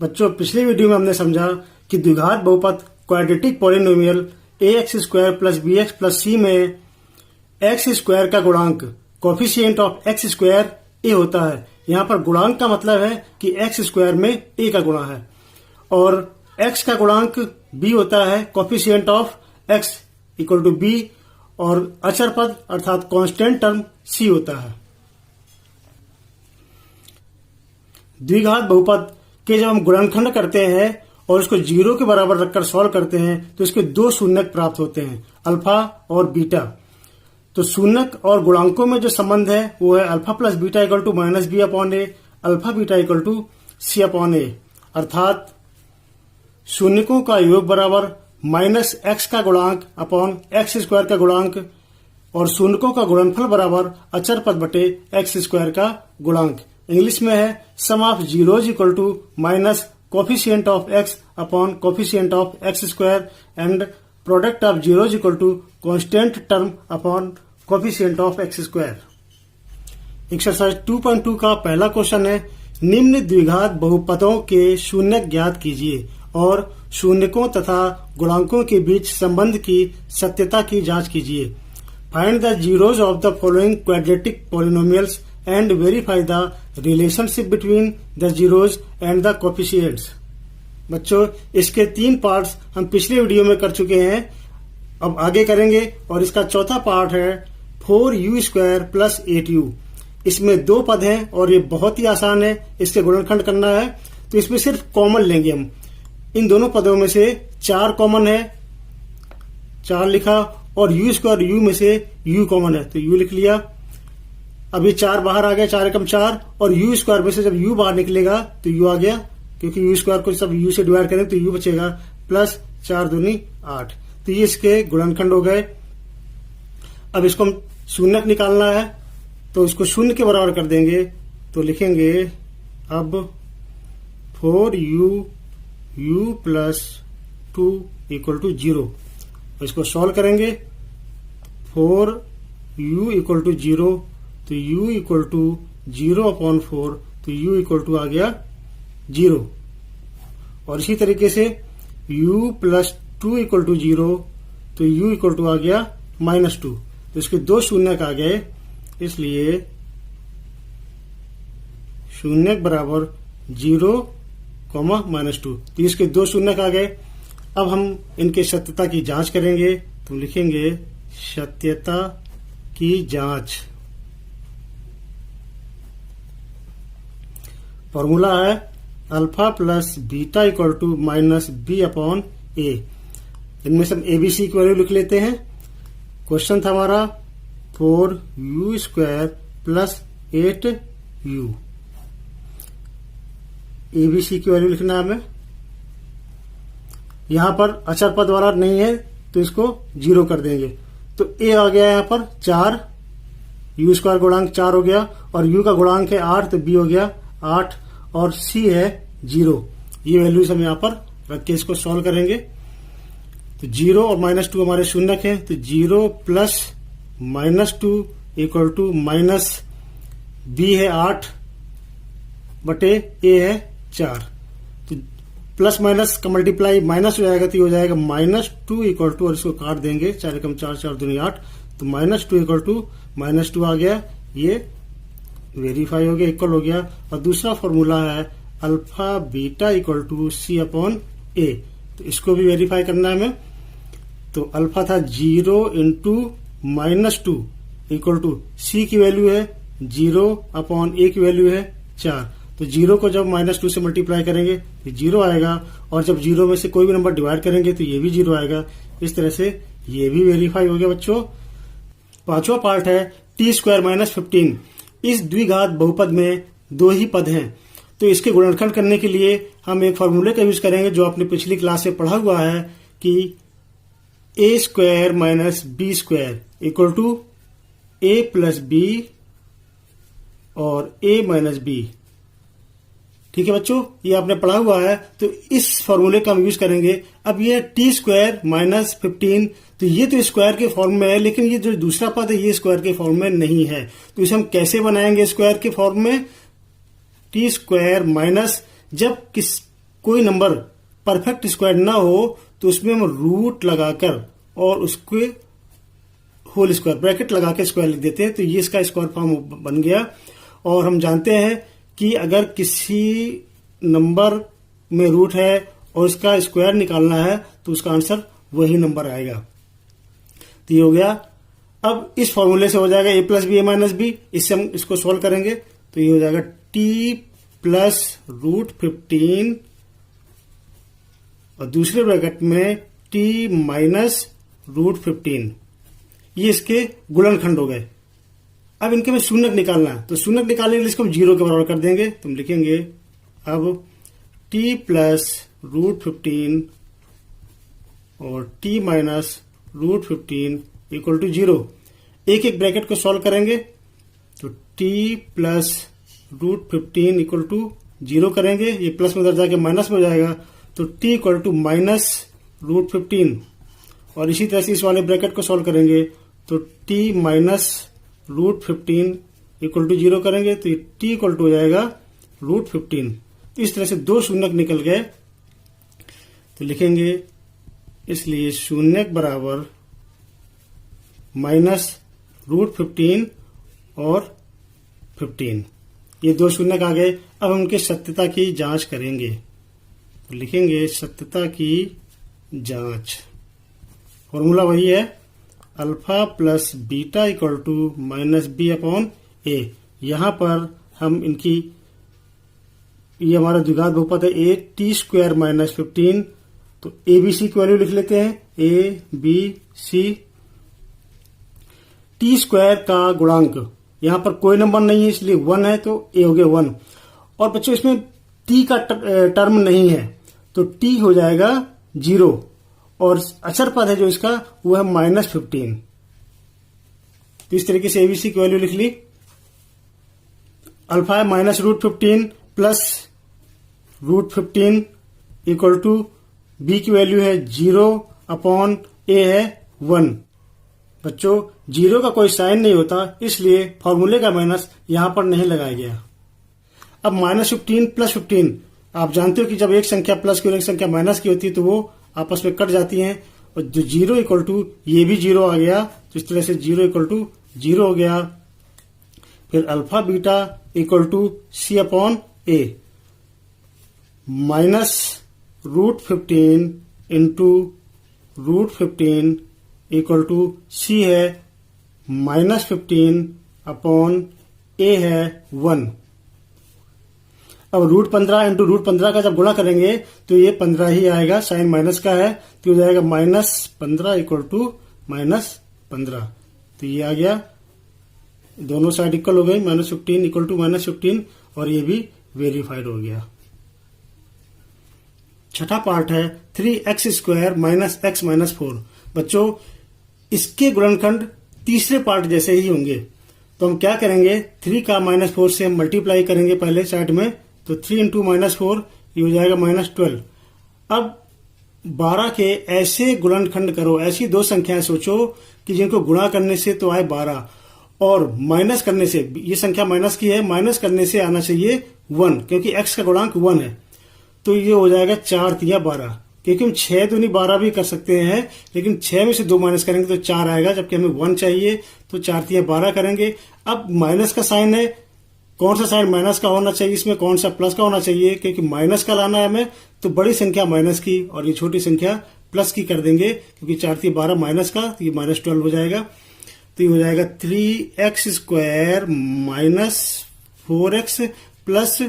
बच्चों, पिछले वीडियो में हमने समझा कि द्विघात बहुपद quadratic polynomial ax² plus bx plus c में x² का गुणांक कोफिशिएंट ऑफ x² a होता है। यहाँ पर गुणांक का मतलब है कि x² में a का गुणा है और x का गुणांक b होता है coefficient of x equal to b और अचर पद अर्थात कांस्टेंट टर्म c होता है। द्विघात बहुपद के जब हम गुणनखंड करते हैं और इसको 0 के बराबर रखकर सॉल्व करते हैं तो इसके दो शून्यक प्राप्त होते हैं, अल्फा और बीटा। तो शून्यक और गुणांकों में जो संबंध है वो है alpha plus beta equal to minus B upon A, alpha beta equal to C upon A, अर्थात शून्यकों का योग बराबर माइनस एक्स का गुणांक अपॉन x² का गुणांक और शून्यकों का गुणनफल बराबर अचर पद बटे x² का गुणांक। इंग्लिश में है sum of zeros equal to minus coefficient of x upon coefficient of x² and product of zeros equal to constant term upon coefficient of x²। Exercise 2.2 का पहला क्वेश्चन है, निम्न द्विघात बहुपदों के शून्यक ज्ञात कीजिए और शून्यकों तथा गुणांकों के बीच संबंध की सत्यता की जांच कीजिए। Find the zeros of the following quadratic polynomials and verify the relationship between the zeros and the coefficients. बच्चों, इसके 3 पार्ट्स हम पिछले वीडियो में कर चुके हैं, अब आगे करेंगे और इसका चौथा पार्ट है 4u² प्लस 8u। इसमें 2 पद हैं और ये बहुत ही आसान है, इसके गुणनखंड करना है तो इसमें सिर्फ कॉमन लेंगे हम। इन दोनों पदों में से 4 कॉमन है, 4 लिखा और u² u में से u कॉमन है तो u लिख लिया। अभी 4 बाहर आ गया, 4 एकम 4 और u² में से जब u बाहर निकलेगा तो u आ गया, क्योंकि u² को सब u से डिवाइड करें तो u बचेगा प्लस 4 दूनी 8। तो ये इसके गुणनखंड हो गए। अब इसको हम शून्यक निकालना है तो इसको शून्य के बराबर कर देंगे तो लिखेंगे अब 4u प्लस 2 इक्वल टू 0। इसको सॉल्व करेंगे 4u इक्वल टू 0 तो u इक्वल टू 0 अपॉन 4 तो u इक्वल टू आ गया 0। और इसी तरीके से u प्लस 2 इक्वल टू 0 तो u इक्वल टू आ गया -2। तो इसके 2 शून्यक आ गए, इसलिए शून्यक बराबर 0, -2। तो इसके 2 शून्यक आ गए। अब हम इनके सत्यता की जांच करेंगे तो लिखेंगे सत्यता की जांच। फॉर्मूला है alpha plus beta equal to minus B upon A. इनमें से हम एबीसी की वैल्यू लिख लेते हैं। क्वेश्चन था हमारा 4u² प्लस 8u। एबीसी की वैल्यू लिखना है हमें। यहां पर अचर पद वाला नहीं है तो इसको 0 कर देंगे। तो ए आ गया यहां पर 4, u² गुणांक 4 हो गया और u का गुणांक है 8 तो b हो गया 8 और c है 0। ये वैल्यूज हम यहां पर रख के इसको सॉल्व करेंगे तो 0 और -2 हमारे शून्यक है तो 0 plus -2 equal to minus b है 8 बटे a है 4। तो प्लस माइनस का मल्टीप्लाई माइनस हो जाएगा तो ये हो जाएगा -2 इक्वल टू और इसको काट देंगे 4 एकम 4 4 दूनी 8 तो -2 इक्वल टू -2 आ गया, ये वेरीफाई हो गया, इक्वल हो गया। और दूसरा फॉर्मूला है alpha beta equal to C upon A, तो इसको भी वेरीफाई करना है हमें। तो अल्फा था 0 इंटू -2 इक्वल टू सी की वैल्यू है 0 अपॉन ए की वैल्यू है 4। तो 0 को जब -2 से मल्टीप्लाई करेंगे तो 0 आएगा और जब 0 में से कोई भी नंबर डिवाइड करेंगे तो ये भी 0 आएगा। इस तरह से ये भी वेरीफाई हो गया बच्चों। 5वां पार्ट है t² -15। इस द्विघात बहुपद में 2 ही पद हैं तो इसके गुणनखंड करने के लिए हम एक फॉर्मूले का यूज करेंगे जो आपने पिछली क्लास में पढ़ा हुआ है कि a² minus b² equal to a plus B और a माइनस बी। ठीक है बच्चों, ये आपने पढ़ा हुआ है, तो इस फॉर्मूले का हम यूज करेंगे। अब ये टी स्क्वायर माइनस 15, तो ये तो स्क्वायर के फॉर्म में है, लेकिन ये जो दूसरा पद है ये स्क्वायर के फॉर्म में नहीं है। तो इसे हम कैसे बनाएंगे स्क्वायर के फॉर्म में? टी स्क्वायर माइनस, जब कोई नंबर परफेक्ट स्क्वायर ना हो तो उसमें हम रूट लगाकर और उसके होल स्क्वायर ब्रैकेट लगा के स्क्वायर लिख देते हैं, तो ये इसका स्क्वायर फॉर्म बन गया। और हम जानते हैं कि अगर किसी नंबर में रूट है और उसका स्क्वायर निकालना है तो उसका आंसर वही नंबर आएगा। तो ये हो गया। अब इस फॉर्मूले से हो जाएगा a plus B A minus B, इससे हम इसको सोल्व करेंगे तो ये हो जाएगा t प्लस रूट 15 और दूसरे ब्रैकेट में t माइनस रूट 15, ये इसके गुणनखंड हो गए। अब इनके में शून्यक निकालना है, तो शून्यक निकालने के लिए इसको हम 0 के बराबर कर देंगे। तो हम लिखेंगे अब t प्लस रूट 15 और t minus root 15 equal to 0। एक एक ब्रैकेट को सॉल्व करेंगे तो t plus root 15 equal to 0 करेंगे, ये प्लस में उधर जाके माइनस में हो जाएगा, तो t equal to minus root 15। और इसी तरह से इस वाले ब्रैकेट को सॉल्व करेंगे तो t minus root 15 equal to 0 करेंगे, तो ये t इक्वल टू हो जाएगा रूट 15। तो इस तरह से दो शून्यक निकल गए। तो लिखेंगे इसलिए शून्यक बराबर माइनस रूट 15 और 15, ये दो शून्यक आ गए। अब हम उनकी सत्यता की जांच करेंगे, तो लिखेंगे सत्यता की जांच। फॉर्मूला वही है, alpha plus beta equal to minus B upon A. यहां पर हम इनकी, ये हमारा द्विघात बहुपद है ए टी स्क्वायर माइनस 15, तो ए बी सी की वैल्यू लिख लेते हैं, A B C. T square का गुणांक, यहां पर कोई नंबर नहीं है इसलिए 1 है, तो ए हो गया 1। और बच्चों इसमें टी का टर्म नहीं है तो टी हो जाएगा 0, और अचर पद है जो इसका वो है माइनस 15। तो इस तरीके से एबीसी की वैल्यू लिख ली। अल्फा है minus root 15 plus root 15 equal to B की वैल्यू है 0 अपॉन ए है 1। बच्चों 0 का कोई साइन नहीं होता, इसलिए फॉर्मूले का माइनस यहां पर नहीं लगाया गया। अब माइनस 15 प्लस 15, आप जानते हो कि जब एक संख्या प्लस की और एक संख्या माइनस की होती है तो वो आपस में कट जाती हैं, और जो 0 इक्वल टू ये भी 0 आ गया, तो इस तरह से 0 इक्वल टू 0 हो गया। फिर alpha beta equal to C upon A, minus root 15 into root 15 equal to C है माइनस 15 अपॉन ए है 1। अब रूट 15 इंटू रूट 15 का जब गुणा करेंगे तो ये 15 ही आएगा, साइन माइनस का है तो हो जाएगा माइनस 15 इक्वल टू माइनस 15। तो ये आ गया, दोनों साइड इक्वल हो गई, माइनस 15 इक्वल टू माइनस 15, और ये भी वेरीफाइड हो गया। छठा पार्ट है 3x square minus x minus 4। बच्चों इसके गुणनखंड तीसरे पार्ट जैसे ही होंगे, तो हम क्या करेंगे, 3 का माइनस 4 से हम मल्टीप्लाई करेंगे पहले साइड में, तो 3 इंटू माइनस 4 ये हो जाएगा माइनस 12। अब 12 के ऐसे गुणनखंड करो, ऐसी दो संख्याएं सोचो कि जिनको गुणा करने से तो आए 12 और माइनस करने से, ये संख्या माइनस की है, माइनस करने से आना चाहिए 1, क्योंकि x का गुणांक 1 है। तो ये हो जाएगा 4 तिया 12, क्योंकि हम 6 दूनी 12 भी कर सकते हैं, लेकिन 6 में से 2 माइनस करेंगे तो 4 आएगा, जबकि हमें 1 चाहिए, तो 4 तिया 12 करेंगे। अब माइनस का साइन है, कौन सा साइन माइनस का होना चाहिए, इसमें कौन सा प्लस का होना चाहिए, क्योंकि माइनस का लाना है हमें, तो बड़ी संख्या माइनस की और ये छोटी संख्या प्लस की कर देंगे, क्योंकि 4 तिया 12 माइनस का, तो ये माइनस 12 हो जाएगा। तो ये हो जाएगा 3x square minus 4x plus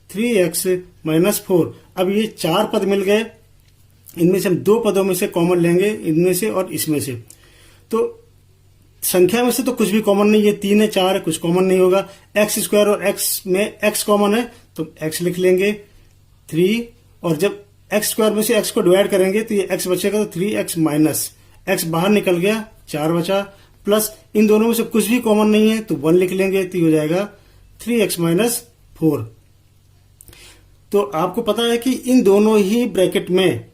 3x minus 4। अब ये 4 पद मिल गए, इनमें से हम 2 पदों में से कॉमन लेंगे, इनमें से और इसमें से। तो संख्या में से तो कुछ भी कॉमन नहीं है, 3 है 4 है, कुछ कॉमन नहीं होगा। x स्क्वायर और x में x कॉमन है तो x लिख लेंगे 3, और जब x स्क्वायर में से x को डिवाइड करेंगे तो ये x बचेगा, तो 3x माइनस x बाहर निकल गया, 4 बचा, प्लस इन दोनों में से कुछ भी कॉमन नहीं है तो 1 लिख लेंगे, तो ये हो जाएगा 3x माइनस 4। तो आपको पता है कि इन दोनों ही ब्रैकेट में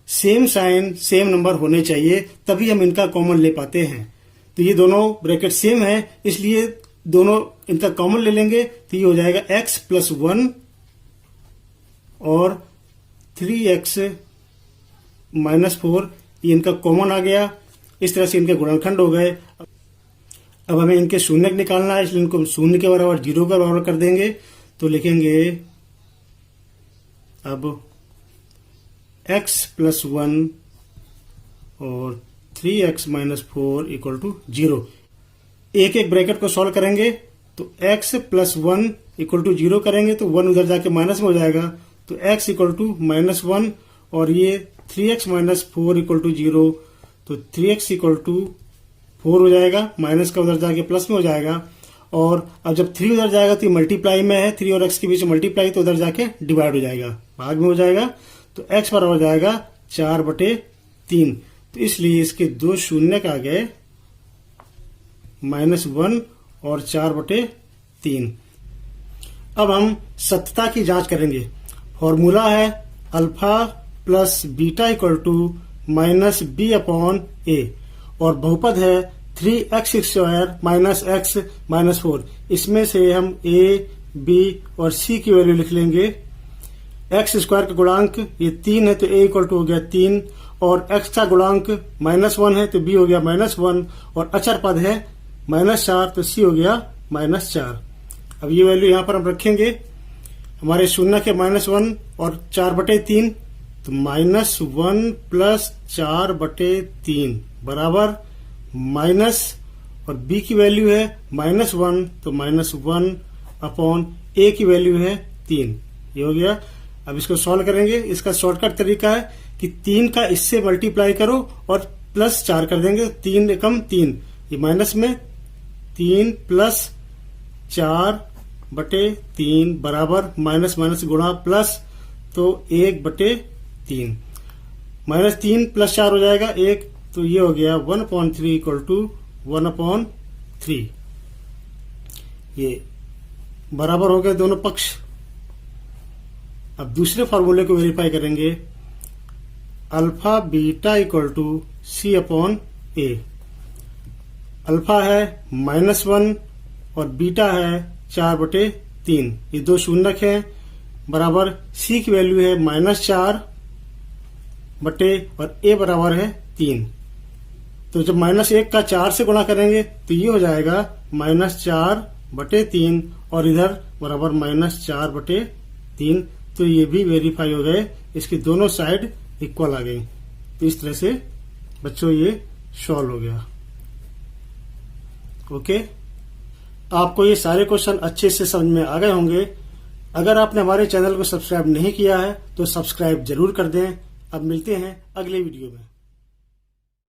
सेम साइन सेम नंबर होने चाहिए, तभी हम इनका कॉमन ले पाते हैं। तो ये दोनों ब्रैकेट सेम है, इसलिए दोनों इनका कॉमन ले लेंगे तो ये हो जाएगा x + 1 और 3x - 4, ये इनका कॉमन आ गया। इस तरह से इनके गुणनखंड हो गए। अब हमें इनके शून्य निकालना है, इसलिए इनको शून्य के बराबर 0 के बराबर कर देंगे। तो लिखेंगे अब x + 1 और 3x - 4 = 0। एक एक ब्रैकेट को सॉल्व करेंगे तो x + 1 = 0 करेंगे तो 1 उधर जाके माइनस में हो जाएगा, तो x = -1 और ये 3x - 4 = 0, तो 3x = 4 हो जाएगा, माइनस का उधर जाके प्लस में हो जाएगा। और अब जब 3 उधर जाएगा तो मल्टीप्लाई में है, 3 और x के बीच मल्टीप्लाई, तो उधर जाके डिवाइड हो जाएगा, भाग में हो जाएगा। तो x बराबर हो जाएगा 4/3। तो इसलिए इसके दो शून्य आ गए, -1 और 4/3। अब हम सत्यता की जांच करेंगे। फॉर्मूला है अल्फा + बीटा = -b/a और बहुपद है 3x² - x - 4। इसमें से हम a, b और c की वैल्यू लिख लेंगे। x² का गुणांक ये 3 है तो a = हो गया 3, और x का गुणांक -1 है तो b हो गया -1, और अचर पद है -4 तो c हो गया -4। अब ये वैल्यू यहां पर हम रखेंगे। हमारे शून्य के -1 और 4/3, तो -1 + 4/3 बराबर माइनस, और b की वैल्यू है -1 तो -1/a की वैल्यू है 3। ये हो गया। अब इसको सॉल्व करेंगे। इसका शॉर्टकट तरीका है कि 3 का इससे मल्टीप्लाई करो और +4 कर देंगे, 3 एकम 3, ये माइनस में 3 + 4/3 बराबर माइनस माइनस गुणा प्लस, तो 1/3, -3 + 4 हो जाएगा 1, तो ये हो गया 1/3 = 1/3। ये बराबर हो गए दोनों पक्ष। अब दूसरे फॉर्मूले को वेरीफाई करेंगे। Alpha beta = c/a। अल्फा है -1 और बीटा है 4/3, ये दो शून्यक हैं, बराबर c की वैल्यू है -4 और a बराबर है 3। तो जब -1 का 4 से गुणा करेंगे तो ये हो जाएगा -4/3 और इधर बराबर -4/3। तो ये भी वेरीफाई हो गए, इसकी दोनों साइड इक्वल आ गई। तो इस तरह से बच्चों ये सॉल्व हो गया। ओके, आपको ये सारे क्वेश्चन अच्छे से समझ में आ गए होंगे। अगर आपने हमारे चैनल को सब्सक्राइब नहीं किया है तो सब्सक्राइब जरूर कर दें। अब मिलते हैं अगले वीडियो में।